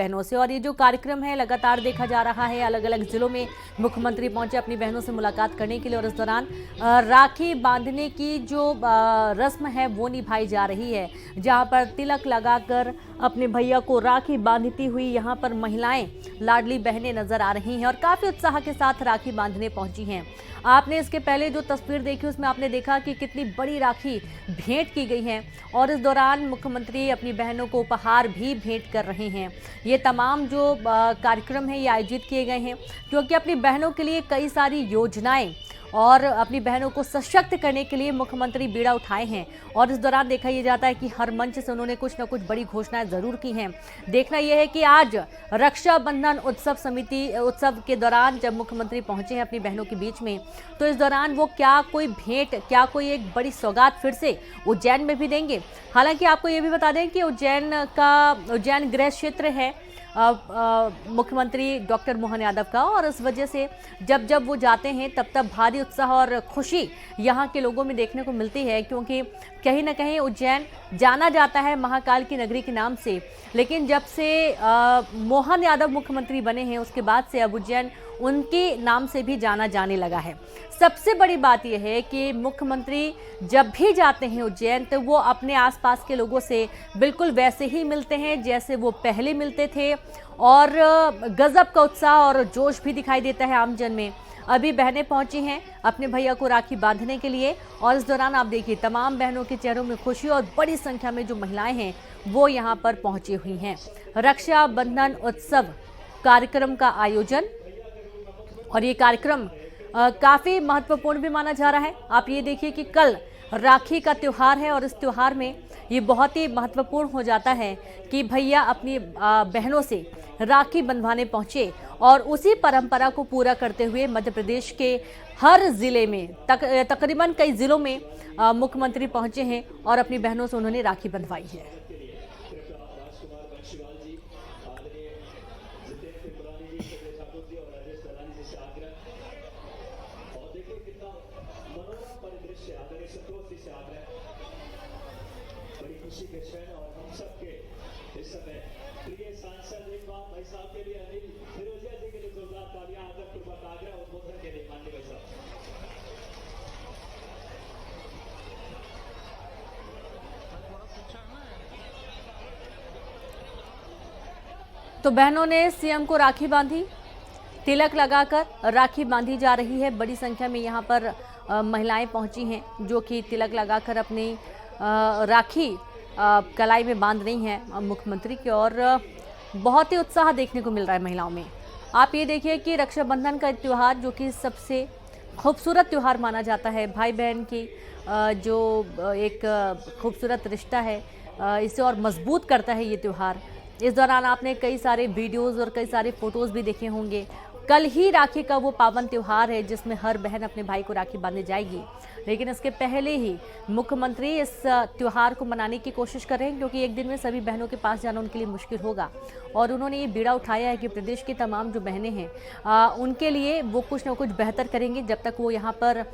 बहनों से। और ये जो कार्यक्रम है लगातार देखा जा रहा है, अलग अलग जिलों में मुख्यमंत्री पहुंचे अपनी बहनों से मुलाकात करने के लिए और इस दौरान राखी बांधने की जो रस्म है वो निभाई जा रही है, जहां पर तिलक लगाकर अपने भैया को राखी बांधती हुई यहां पर महिलाएं, लाडली बहनें नजर आ रही हैं और काफी उत्साह के साथ राखी बांधने पहुंची हैं। आपने इसके पहले जो तस्वीर देखी उसमें आपने देखा कि कितनी बड़ी राखी भेंट की गई है और इस दौरान मुख्यमंत्री अपनी बहनों को उपहार भी भेंट कर रहे हैं। ये तमाम जो कार्यक्रम है ये आयोजित किए गए हैं क्योंकि अपनी बहनों के लिए कई सारी योजनाएं और अपनी बहनों को सशक्त करने के लिए मुख्यमंत्री बीड़ा उठाए हैं और इस दौरान देखा यह जाता है कि हर मंच से उन्होंने कुछ न कुछ बड़ी घोषणाएं जरूर की हैं। देखना यह है कि आज रक्षाबंधन उत्सव के दौरान जब मुख्यमंत्री पहुंचे हैं अपनी बहनों के बीच में, तो इस दौरान वो क्या कोई भेंट, क्या कोई एक बड़ी सौगात फिर से उज्जैन में भी देंगे। हालांकि आपको ये भी बता दें कि उज्जैन गृह क्षेत्र है मुख्यमंत्री डॉक्टर मोहन यादव का और इस वजह से जब जब वो जाते हैं तब तब भारी उत्साह और खुशी यहाँ के लोगों में देखने को मिलती है, क्योंकि कहीं ना कहीं उज्जैन जाना जाता है महाकाल की नगरी के नाम से, लेकिन जब से मोहन यादव मुख्यमंत्री बने हैं उसके बाद से अब उज्जैन उनके नाम से भी जाना जाने लगा है। सबसे बड़ी बात यह है कि मुख्यमंत्री जब भी जाते हैं उज्जैन तो वो अपने आसपास के लोगों से बिल्कुल वैसे ही मिलते हैं जैसे वो पहले मिलते थे और गजब का उत्साह और जोश भी दिखाई देता है आमजन में। अभी बहनें पहुंची हैं अपने भैया को राखी बांधने के लिए और इस दौरान आप देखिए तमाम बहनों के चेहरों में खुशी और बड़ी संख्या में जो महिलाएं हैं वो यहाँ पर पहुंची हुई हैं। रक्षाबंधन उत्सव कार्यक्रम का आयोजन और ये कार्यक्रम काफ़ी महत्वपूर्ण भी माना जा रहा है। आप ये देखिए कि कल राखी का त्यौहार है और इस त्यौहार में ये बहुत ही महत्वपूर्ण हो जाता है कि भैया अपनी बहनों से राखी बंधवाने पहुंचे और उसी परंपरा को पूरा करते हुए मध्य प्रदेश के हर जिले में तकरीबन कई जिलों में मुख्यमंत्री पहुंचे हैं और अपनी बहनों से उन्होंने राखी बंधवाई है। बड़ी खुशी के क्षण और हम सबके इस समय प्रिय सांसद एक बार भाई साहब के लिए अनिल फिरोजिया जी के लिए जोरदार तालियां आदरपूर्वक आग्रह उद्बोधन के लिए माननीय भाई साहब। तो बहनों ने सीएम को राखी बांधी, तिलक लगाकर राखी बांधी जा रही है। बड़ी संख्या में यहाँ पर महिलाएं पहुंची हैं जो कि तिलक लगाकर अपनी राखी कलाई में बांध रही हैं मुख्यमंत्री की और बहुत ही उत्साह देखने को मिल रहा है महिलाओं में। आप ये देखिए कि रक्षाबंधन का त्यौहार जो कि सबसे खूबसूरत त्यौहार माना जाता है, भाई बहन की जो एक खूबसूरत रिश्ता है इसे और मजबूत करता है ये त्यौहार। इस दौरान आपने कई सारे वीडियोस और कई सारे फोटोज़ भी देखे होंगे। कल ही राखी का वो पावन त्यौहार है जिसमें हर बहन अपने भाई को राखी बांधने जाएगी, लेकिन इसके पहले ही मुख्यमंत्री इस त्यौहार को मनाने की कोशिश कर रहे हैं क्योंकि एक दिन में सभी बहनों के पास जाना उनके लिए मुश्किल होगा और उन्होंने ये बीड़ा उठाया है कि प्रदेश की तमाम जो बहनें हैं उनके लिए वो कुछ ना कुछ बेहतर करेंगे। जब तक वो यहाँ पर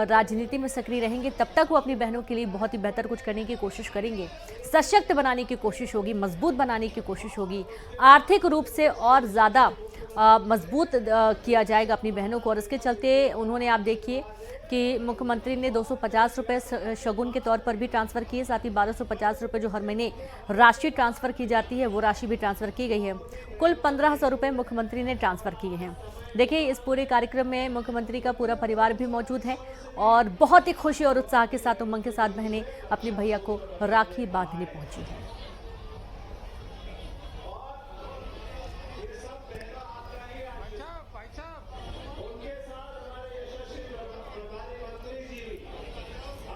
राजनीति में सक्रिय रहेंगे तब तक वो अपनी बहनों के लिए बहुत ही बेहतर कुछ करने की कोशिश करेंगे, सशक्त बनाने की कोशिश होगी, मजबूत बनाने की कोशिश होगी, आर्थिक रूप से और ज़्यादा मजबूत किया जाएगा अपनी बहनों को। और इसके चलते उन्होंने आप देखिए कि मुख्यमंत्री ने 250 रुपये शगुन के तौर पर भी ट्रांसफ़र किए, साथ ही 1250 रुपये जो हर महीने राशि ट्रांसफ़र की जाती है वो राशि भी ट्रांसफ़र की गई है। कुल 1500 रुपये मुख्यमंत्री ने ट्रांसफ़र किए हैं। देखिए इस पूरे कार्यक्रम में मुख्यमंत्री का पूरा परिवार भी मौजूद है और बहुत ही खुशी और उत्साह के साथ, उमंग के साथ बहनें अपने भैया को राखी बांधने पहुंची हैं।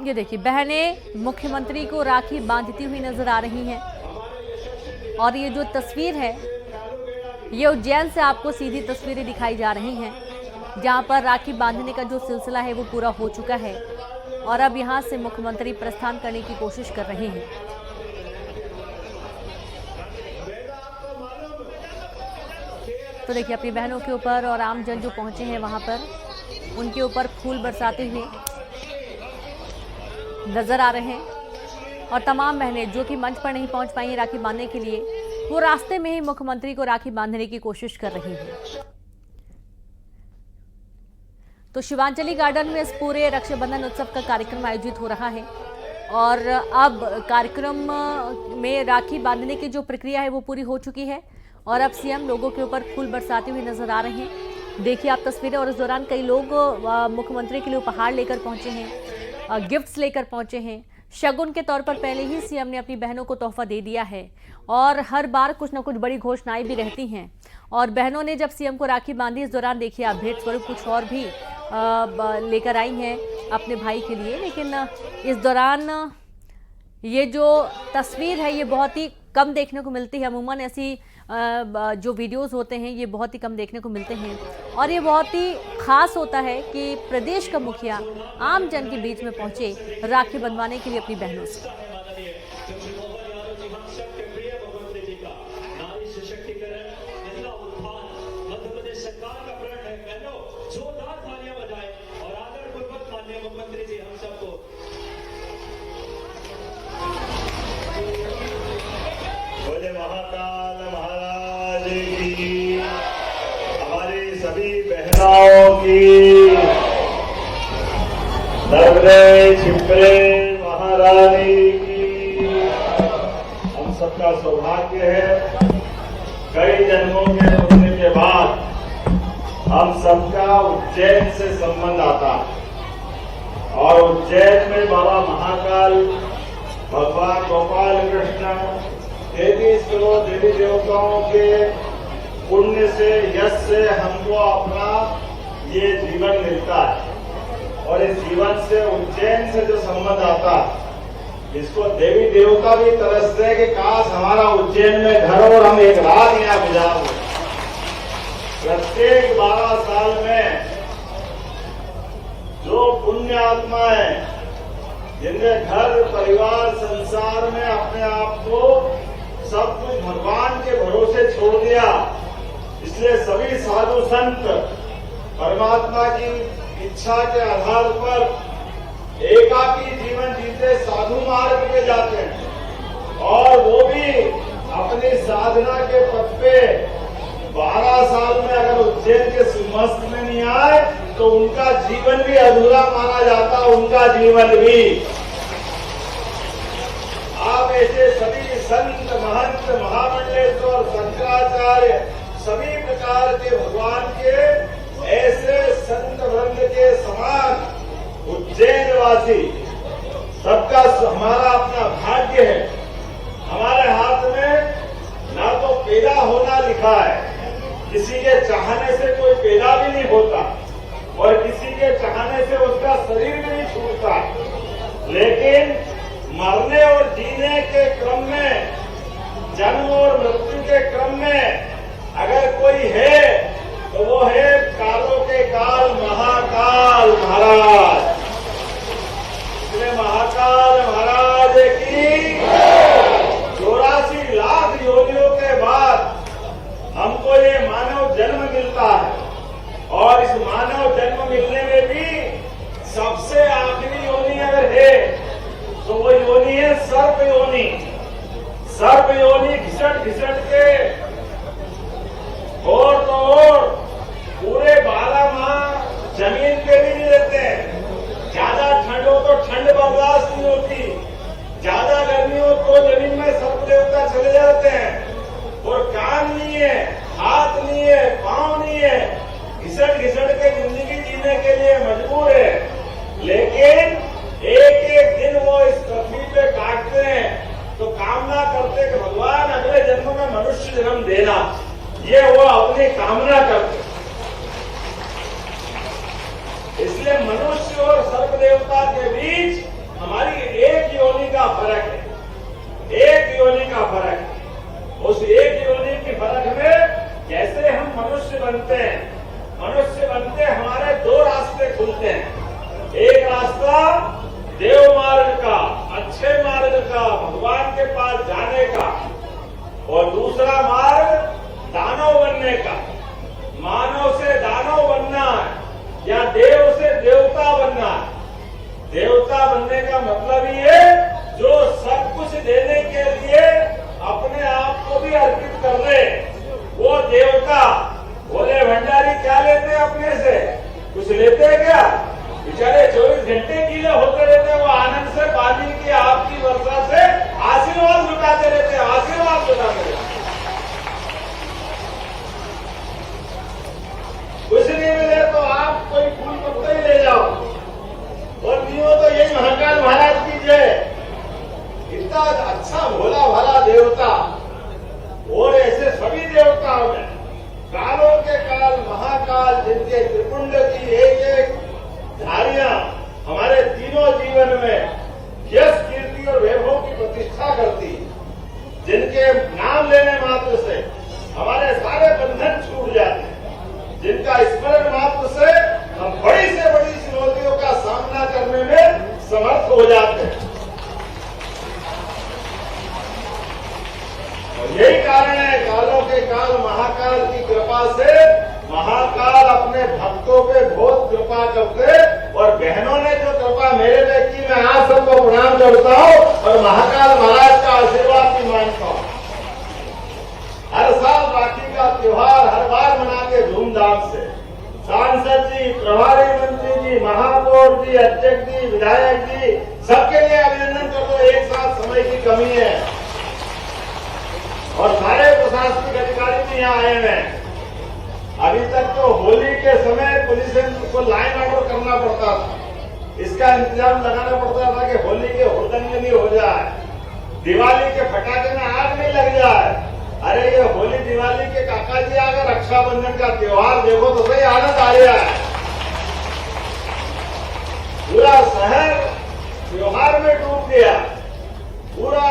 ये देखिए बहनें मुख्यमंत्री को राखी बांधती हुई नजर आ रही हैं और ये जो तस्वीर है ये उज्जैन से आपको सीधी तस्वीरें दिखाई जा रही हैं जहां पर राखी बांधने का जो सिलसिला है वो पूरा हो चुका है और अब यहां से मुख्यमंत्री प्रस्थान करने की कोशिश कर रहे हैं। तो देखिए अपनी बहनों के ऊपर और आमजन जो पहुंचे हैं वहां पर उनके ऊपर फूल बरसाते हुए नजर आ रहे हैं और तमाम बहनें जो कि मंच पर नहीं पहुंच पाई हैं राखी बांधने के लिए वो रास्ते में ही मुख्यमंत्री को राखी बांधने की कोशिश कर रही है। तो शिवांजलि गार्डन में इस पूरे रक्षाबंधन उत्सव का कार्यक्रम आयोजित हो रहा है और अब कार्यक्रम में राखी बांधने की जो प्रक्रिया है वो पूरी हो चुकी है और अब सीएम लोगों के ऊपर फूल बरसाते हुए नजर आ रहे हैं। देखिए आप तस्वीरें। और इस दौरान कई लोग मुख्यमंत्री के लिए उपहार लेकर पहुंचे हैं, गिफ्ट्स लेकर पहुंचे हैं। शगुन के तौर पर पहले ही सीएम ने अपनी बहनों को तोहफा दे दिया है और हर बार कुछ न कुछ बड़ी घोषणाएं भी रहती हैं। और बहनों ने जब सीएम को राखी बांधी, इस दौरान देखिए आप भेंट स्वरूप कुछ और भी लेकर आई हैं अपने भाई के लिए। लेकिन इस दौरान ये जो तस्वीर है ये बहुत ही कम देखने को मिलती है। अमूमन ऐसी जो वीडियोस होते हैं ये बहुत ही कम देखने को मिलते हैं और ये बहुत ही खास होता है कि प्रदेश का मुखिया आम जन के बीच में पहुंचे राखी बंधवाने के लिए अपनी बहनों से। हमारी सभी बहनों की नगरे छिपरे महारानी की हम सबका सौभाग्य है। कई जन्मों के होने के बाद हम सबका उज्जैन से संबंध आता और उज्जैन में बाबा महाकाल, भगवान गोपाल कृष्ण, 33 करोड़ देवी देवताओं के पुण्य से, यश से हमको अपना ये जीवन मिलता है और इस जीवन से उज्जैन से जो संबंध आता है इसको देवी देवता भी तरसते हैं कि काश हमारा उज्जैन में घर और हम एक रात यहाँ गुजार दें। प्रत्येक 12 साल में जो पुण्य आत्माएं जिनके घर परिवार संसार में अपने आप को सब कुछ भगवान के भरोसे छोड़ दिया, इसलिए सभी साधु संत परमात्मा की इच्छा के आधार पर एकाकी जीवन जीते साधु मार्ग पे जाते हैं और वो भी अपनी साधना के पथ पे 12 साल में अगर उज्जैन के सुमस्त में नहीं आए तो उनका जीवन भी अधूरा माना जाता। उनका जीवन भी आप ऐसे सभी संत महंत महामंडलेश्वर शंकराचार्य सभी प्रकार के भगवान के ऐसे संत वृंद के समान उज्जैन वासी सबका हमारा अपना भाग्य है। हमारे हाथ में ना तो पैदा होना लिखा है, किसी के चाहने से कोई पैदा भी नहीं होता और किसी के चाहने से उसका शरीर भी नहीं छूटता, लेकिन मरने और जीने के क्रम में, जन्म और मृत्यु के क्रम में अगर कोई है तो वो है कालों के काल महाकाल महाराज। इसलिए महाकाल महाराज की 84 लाख योनियों के बाद हमको ये मानव जन्म मिलता है और इस मानव जन्म मिलने में भी सबसे आखिरी योनि अगर है तो वो योनि है सर्प योनि। सर्प योनि घिसट घिसट के और तो और पूरे 12 माह जमीन पे भी नहीं रहते हैं। ज्यादा ठंड हो तो ठंड बर्दाश्त नहीं होती, ज्यादा गर्मी हो तो जमीन में सर्प देवता चले जाते हैं और कान नहीं है, हाथ नहीं है, पांव नहीं है, घिसट घिसट के जिंदगी जीने के लिए मजबूर है। लेकिन एक एक दिन वो इस पृथ्वी पे काटते हैं तो कामना करते कि भगवान अगले जन्म में मनुष्य जन्म देना, ये वो अपनी कामना करते। इसलिए मनुष्य और सर्प देवता के बीच हमारी एक योनि का फर्क है, एक योनि का फर्क है। उस एक योनि के फर्क में जैसे हम मनुष्य बनते हैं, मनुष्य बनते हमारे 2 रास्ते खुलते हैं। एक रास्ता देव मार्ग का, अच्छे मार्ग का, भगवान के पास जाने का, और दूसरा मार्ग दानव बनने का। मानव से दानव बनना है या देव से देवता बनना है। देवता बनने का मतलब ही है जो सब कुछ देने के लिए अपने आप को भी अर्पित धूमधाम से। सांसद जी, प्रभारी मंत्री जी, महापौर जी, अध्यक्ष जी, विधायक जी, सबके लिए अभिनंदन कर दो। एक साथ समय की कमी है और सारे प्रशासनिक अधिकारी भी यहाँ आए हुए हैं। अभी तक तो होली के समय पुलिस को लाइन ऑर्डर करना पड़ता था, इसका इंतजाम लगाना पड़ता था कि होली के हुड़दंग नहीं हो जाए, दिवाली के पटाखे में आग नहीं लग जाए। अरे ये होली दिवाली के काका जी आ गए, रक्षाबंधन का त्योहार देखो तो सही, आनंद आ गया है। पूरा शहर त्योहार में डूब गया, पूरा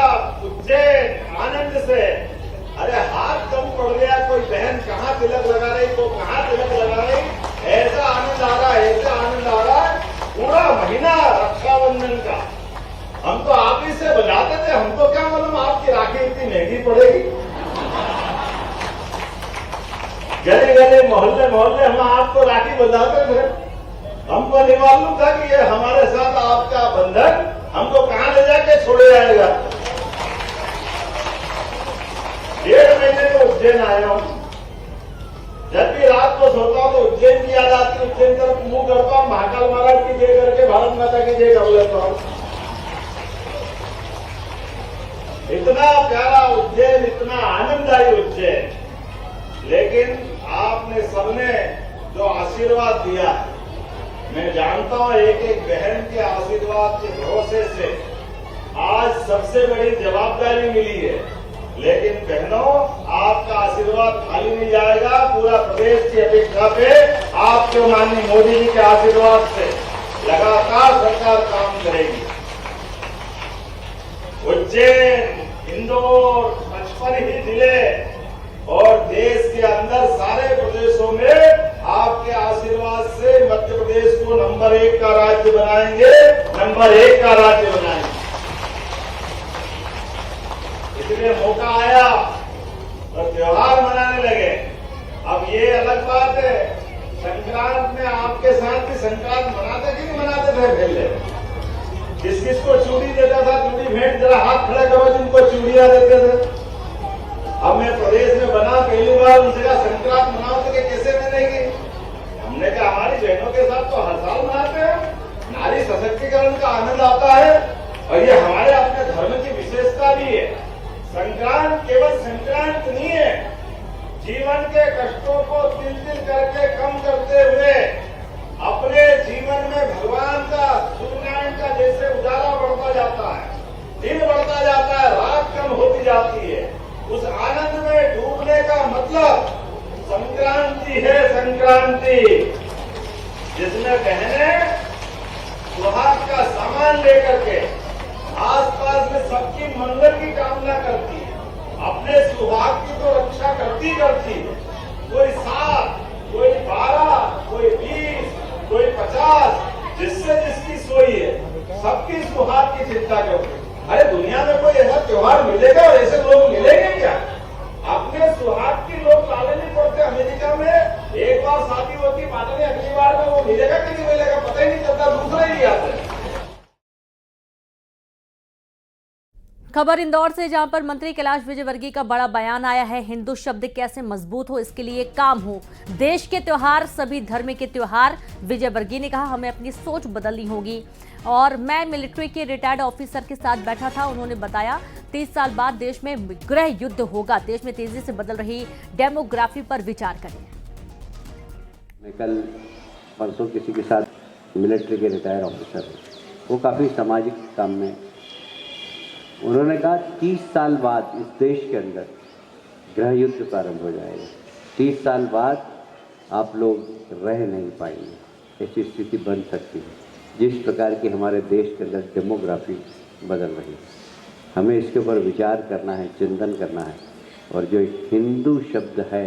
उज्जैन आनंद से। अरे हाथ कम पड़ गया, कोई बहन कहाँ तिलक लगा रही, तो कहाँ तिलक लगा रही, ऐसा आनंद आ रहा है, ऐसा आनंद आ रहा है। पूरा महीना रक्षाबंधन का हम तो आप ही से बजाते थे, हमको क्या मालूम आपकी राखी इतनी महंगी पड़ेगी। गले गले मोहल्ले मोहल्ले हम आपको राखी बजाते थे, हमको नहीं मालूम था कि ये हमारे साथ आपका बंधन हमको कहाँ ले जाके छोड़े जाएगा। 1.5 महीने में उज्जैन आया हूँ, जब भी रात को सोता हूँ तो उज्जैन की याद आती है, उज्जैन तरफ मुंह करता हूँ, महाकाल महाराज की जय करके भारत माता की जय कर लेता हूँ। इतना प्यारा उज्जैन, इतना आनंददायी उज्जैन, लेकिन आपने सबने जो आशीर्वाद दिया, मैं जानता हूं एक एक बहन के आशीर्वाद के भरोसे से आज सबसे बड़ी जवाबदारी मिली है। लेकिन बहनों, आपका आशीर्वाद खाली नहीं जाएगा। पूरा प्रदेश की अपेक्षा पे आपके माननीय मोदी जी के आशीर्वाद से लगातार सरकार काम करेगी। उज्जैन, इंदौर, 55 ही जिले और देश के अंदर सारे प्रदेशों में आपके आशीर्वाद से मध्य प्रदेश को नंबर 1 का राज्य बनाएंगे, नंबर 1 का राज्य बनाएंगे। इसलिए मौका आया और त्योहार मनाने लगे। अब ये अलग बात है, संक्रांत में आपके साथ भी संक्रांत मनाते कि नहीं मनाते थे पहले? किस किस को चूड़ी देता था, चूड़ी भेंट, जरा हाथ खड़ा करो जिनको चूड़ियां देते थे। अब मैं प्रदेश में बना, पहली बार उनसे कहा संक्रांत मनाओ तो कैसे मनाएंगे? हमने कहा हमारी बहनों के साथ तो हर साल मनाते हैं, नारी सशक्तिकरण का आनंद आता है और ये हमारे अपने धर्म की विशेषता भी है। संक्रांत केवल संक्रांत नहीं है, जीवन के कष्टों को तिल तिल करके कम करते हुए अपने जीवन में भगवान का, सूर्यनारायण का जैसे उजाला बढ़ता जाता है, दिन बढ़ता जाता है, रात कम होती जाती है, उस आनंद में डूबने का मतलब संक्रांति है। संक्रांति जिसमें बहनें सुहाग का सामान लेकर के आसपास में सबकी मंगल की कामना करती है, अपने सुहाग की तो रक्षा करती करती है। कोई 7, कोई 12, कोई 20, कोई 50, जिससे जिसकी सोई है, सबकी सुहाग की चिंता करती है। अरे दुनिया में कोई ऐसा त्योहार मिलेगा और ऐसे लोग मिलेंगे क्या? अपने सुहाग की लोग लाले नहीं पड़ते। अमेरिका में एक बार शादी होती, पता नहीं अगली बार में वो मिलेगा कि नहीं मिलेगा, पता ही नहीं चलता, दूसरा ही आते हैं। खबर इंदौर से, जहां पर मंत्री कैलाश विजयवर्गीय का बड़ा बयान आया है। हिंदू शब्द कैसे मजबूत हो, इसके लिए काम हो। देश के त्योहार सभी धर्म के त्योहार। विजयवर्गीय ने कहा हमें अपनी सोच बदलनी होगी। और मैं मिलिट्री के रिटायर्ड ऑफिसर के साथ बैठा था, उन्होंने बताया 30 साल बाद देश में गृह युद्ध होगा। देश में तेजी से बदल रही डेमोग्राफी पर विचार करें। मैं कल परसों किसी के साथ मिलिट्री के रिटायर्ड ऑफिसर, वो काफ़ी सामाजिक काम में, उन्होंने कहा 30 साल बाद इस देश के अंदर गृह युद्ध प्रारंभ हो जाएगा। 30 साल बाद आप लोग रह नहीं पाएंगे, ऐसी स्थिति बन सकती है। जिस प्रकार की हमारे देश के अंदर डेमोग्राफी बदल रही है, हमें इसके ऊपर विचार करना है, चिंतन करना है। और जो एक हिंदू शब्द है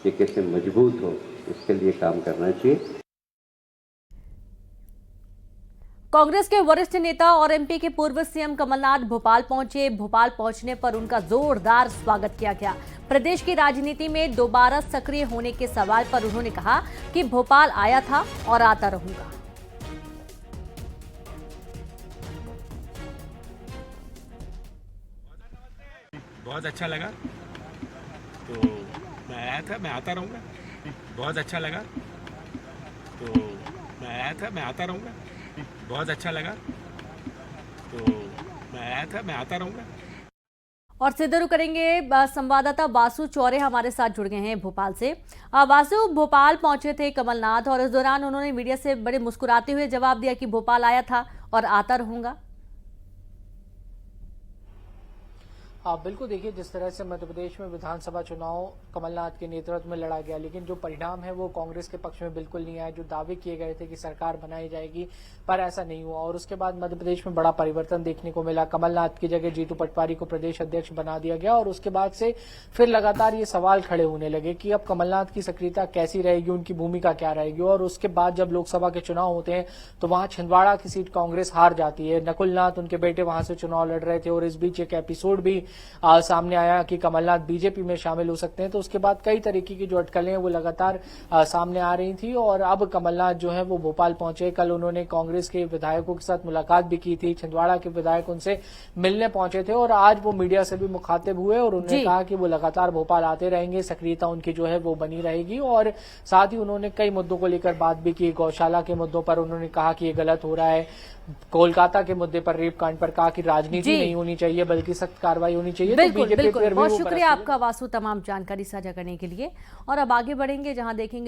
ये कैसे मजबूत हो, इसके लिए काम करना चाहिए। कांग्रेस के वरिष्ठ नेता और एमपी के पूर्व सीएम कमलनाथ भोपाल पहुंचे। भोपाल पहुंचने पर उनका जोरदार स्वागत किया गया। प्रदेश की राजनीति में दोबारा सक्रिय होने के सवाल पर उन्होंने कहा कि भोपाल आया था और आता रहूंगा। बहुत अच्छा लगा, तो मैं आया था, मैं आता रहूँगा। बहुत अच्छा लगा, तो मैं आया था, मैं आता रहूँगा। बहुत अच्छा लगा, तो मैं आया था, मैं आता रहूँगा। और सीधे रुख करेंगे संवाददाता वासु चौरे हमारे साथ जुड़ गए हैं भोपाल से। वासु, भोपाल पहुंचे थे कमलनाथ और इस दौरान उन्होंने मीडिया से बड़े मुस्कुराते हुए जवाब दिया कि भोपाल आया था और आता रहूंगा। आप बिल्कुल देखिए, जिस तरह से मध्य प्रदेश में विधानसभा चुनाव कमलनाथ के नेतृत्व में लड़ा गया, लेकिन जो परिणाम है वो कांग्रेस के पक्ष में बिल्कुल नहीं आया। जो दावे किए गए थे कि सरकार बनाई जाएगी, पर ऐसा नहीं हुआ और उसके बाद मध्य प्रदेश में बड़ा परिवर्तन देखने को मिला। कमलनाथ की जगह जीतू पटवारी को प्रदेश अध्यक्ष बना दिया गया और उसके बाद से फिर लगातार ये सवाल खड़े होने लगे कि अब कमलनाथ की सक्रियता कैसी रहेगी, उनकी भूमिका क्या रहेगी। और उसके बाद जब लोकसभा के चुनाव होते हैं तो वहां छिंदवाड़ा की सीट कांग्रेस हार जाती है। नकुल नाथ, उनके बेटे, वहां से चुनाव लड़ रहे थे और इस बीच एक एपिसोड भी सामने आया कि कमलनाथ बीजेपी में शामिल हो सकते हैं। तो उसके बाद कई तरीके की जो अटकलें हैं वो लगातार सामने आ रही थी और अब कमलनाथ जो है वो भोपाल पहुंचे। कल उन्होंने कांग्रेस के विधायकों के साथ मुलाकात भी की थी, छिंदवाड़ा के विधायक उनसे मिलने पहुंचे थे और आज वो मीडिया से भी मुखातिब हुए और उन्होंने कहा कि वो लगातार भोपाल आते रहेंगे, सक्रियता उनकी जो है वो बनी रहेगी। और साथ ही उन्होंने कई मुद्दों को लेकर बात भी की। गौशाला के मुद्दों पर उन्होंने कहा कि ये गलत हो रहा है। कोलकाता के मुद्दे पर, रेप कांड पर कहा कि राजनीति नहीं होनी चाहिए बल्कि सख्त कार्रवाई होनी चाहिए। बिल्कुल, बिल्कुल। बहुत शुक्रिया आपका वासु तमाम जानकारी साझा करने के लिए। और अब आगे बढ़ेंगे जहां देखेंगे